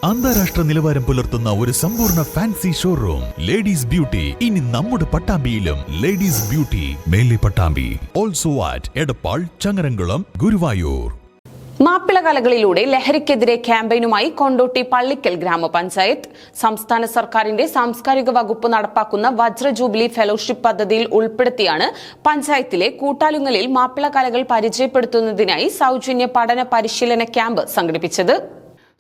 അന്താരാഷ്ട്ര നിലവാരം പുലർത്തുന്ന ഒരു സമ്പൂർണ്ണ ഫാൻസി ഷോറൂം ലേഡീസ് ബ്യൂട്ടി ഇനി നമ്മുടെ പട്ടാമ്പിയിലും. ലേഡീസ് ബ്യൂട്ടി മേലെ പട്ടാമ്പി, ഓൾസോ ആറ്റ് എടപ്പാൾ, ചങ്ങരംകുളം, ഗുരുവായൂർ. മാപ്പിള കലകളിലൂടെ ലഹരിക്കെതിരെ ക്യാമ്പയിനുമായി കൊണ്ടോട്ടി പള്ളിക്കൽ ഗ്രാമപഞ്ചായത്ത്. സംസ്ഥാന സർക്കാരിന്റെ സാംസ്കാരിക വകുപ്പ് നടപ്പാക്കുന്ന വജ്ര ജൂബിലി ഫെലോഷിപ്പ് പദ്ധതിയിൽ ഉൾപ്പെടുത്തിയാണ് പഞ്ചായത്തിലെ കൂട്ടാലുങ്ങലിൽ മാപ്പിള കലകൾ പരിചയപ്പെടുത്തുന്നതിനായി സൗജന്യ പഠന പരിശീലന ക്യാമ്പ് സംഘടിപ്പിച്ചത്.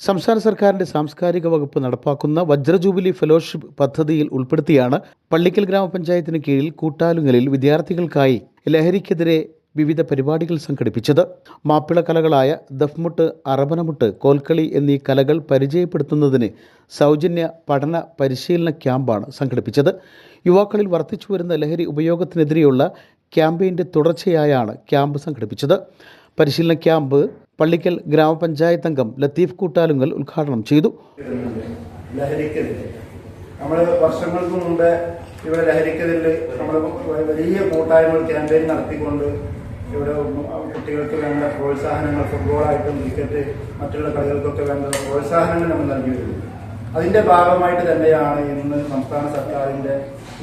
സംസ്ഥാന സർക്കാരിന്റെ സാംസ്കാരിക വകുപ്പ് നടപ്പാക്കുന്ന വജ്ര ജൂബിലി ഫെലോഷിപ്പ് പദ്ധതിയിൽ ഉൾപ്പെടുത്തിയാണ് പള്ളിക്കൽ ഗ്രാമപഞ്ചായത്തിന് കീഴിൽ കൂട്ടാലുങ്ങലിൽ വിദ്യാർത്ഥികൾക്കായി ലഹരിക്കെതിരെ വിവിധ പരിപാടികൾ സംഘടിപ്പിച്ചത്. മാപ്പിള കലകളായ ദഫ്മുട്ട്, അറബനമുട്ട്, കോൽക്കളി എന്നീ കലകൾ പരിചയപ്പെടുത്തുന്നതിന് സൗജന്യ പഠന പരിശീലന ക്യാമ്പാണ് സംഘടിപ്പിച്ചത്. യുവാക്കളിൽ വർദ്ധിച്ചു വരുന്ന ലഹരി ഉപയോഗത്തിനെതിരെയുള്ള ക്യാമ്പയിൻ്റെ തുടർച്ചയായാണ് ക്യാമ്പ് സംഘടിപ്പിച്ചത്. പരിശീലന ക്യാമ്പ് പള്ളിക്കൽ ഗ്രാമപഞ്ചായത്ത് അംഗം ലത്തീഫ് കൂട്ടാലുങ്ങൽ ഉദ്ഘാടനം ചെയ്തു. നമ്മൾ വർഷങ്ങൾക്ക് മുമ്പ് ഇവിടെ ലഹരിക്കെതിരെ നമ്മൾ വലിയ കൂട്ടായ്മകൾ ക്യാമ്പയിൻ നടത്തിക്കൊണ്ട് ഇവിടെ കുട്ടികൾക്ക് വേണ്ട പ്രോത്സാഹനങ്ങൾ, ഫുട്ബോളായിട്ടും ക്രിക്കറ്റ് മറ്റുള്ള കളികൾക്കൊക്കെ വേണ്ട പ്രോത്സാഹനങ്ങൾ നമ്മൾ നൽകി വരുന്നു. അതിന്റെ ഭാഗമായിട്ട് തന്നെയാണ് ഇന്ന് സംസ്ഥാന സർക്കാരിന്റെ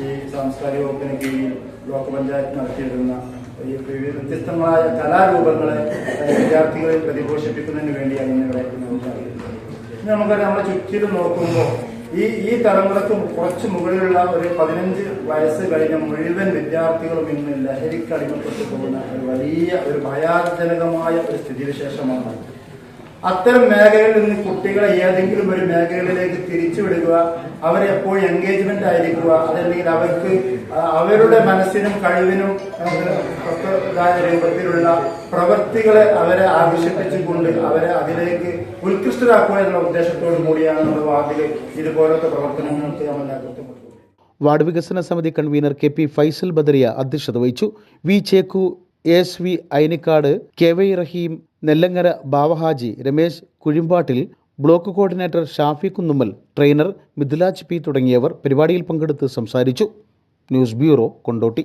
ഈ സാംസ്കാരിക വകുപ്പിന് കീഴിൽ ബ്ലോക്ക് പഞ്ചായത്ത് നടത്തിയിരുന്ന ഈ വ്യത്യസ്തങ്ങളായ കലാരൂപങ്ങളെ വിദ്യാർത്ഥികളിൽ പരിപോഷിപ്പിക്കുന്നതിന് വേണ്ടിയാണ് ഇന്ന് ഇവിടെ നമുക്കറിയാം. നമ്മളെ ചുറ്റിലും നോക്കുമ്പോൾ ഈ തലമുറക്ക് കുറച്ച് മുകളിലുള്ള ഒരു 15 വയസ്സ് കഴിഞ്ഞ മുഴുവൻ വിദ്യാർത്ഥികളും ഇന്ന് ലഹരിക്ക് അടിമപ്പെട്ടു പോകുന്ന ഒരു വലിയ ഒരു ഭയാനകമായ ഒരു സ്ഥിതിവിശേഷമാണ്. അത്തരം മേഖലയിൽ നിന്ന് കുട്ടികളെ ഏതെങ്കിലും ഒരു മേഖലയിലേക്ക് തിരിച്ചുവിടുക, അവരെ എപ്പോഴും എൻഗേജ്മെന്റ് ആയിരിക്കുക, അതല്ലെങ്കിൽ അവർക്ക് അവരുടെ മനസ്സിനും കഴിവിനും രൂപത്തിലുള്ള പ്രവൃത്തികളെ അവരെ ആകർഷിപ്പിച്ചുകൊണ്ട് അവരെ അതിലേക്ക് ഉത്കൃഷ്ടരാക്കുക എന്നുള്ള ഉദ്ദേശത്തോടു കൂടിയാണ് നമ്മുടെ വാർഡിൽ ഇതുപോലത്തെ പ്രവർത്തനങ്ങൾക്ക് നമ്മൾ നേതൃത്വം കൊടുക്കുന്നത്. വാർഡ് വികസന സമിതി കൺവീനർ കെ.പി. ഫൈസൽ ബദരിയ അധ്യക്ഷത വഹിച്ചു. വി ചേക്കു, എസ്.വി. ഐനിക്കാട്, കെ.വൈ. റഹീം, നെല്ലങ്ങര ബാവഹാജി, രമേശ് കുഴിമ്പാട്ടിൽ, block coordinator Shafi Kunnummal, trainer Mithulaj P തുടങ്ങിയവർ പരിപാടിയിൽ പങ്കെടുത്ത് സംസാരിച്ചു. News bureau, Kondotty.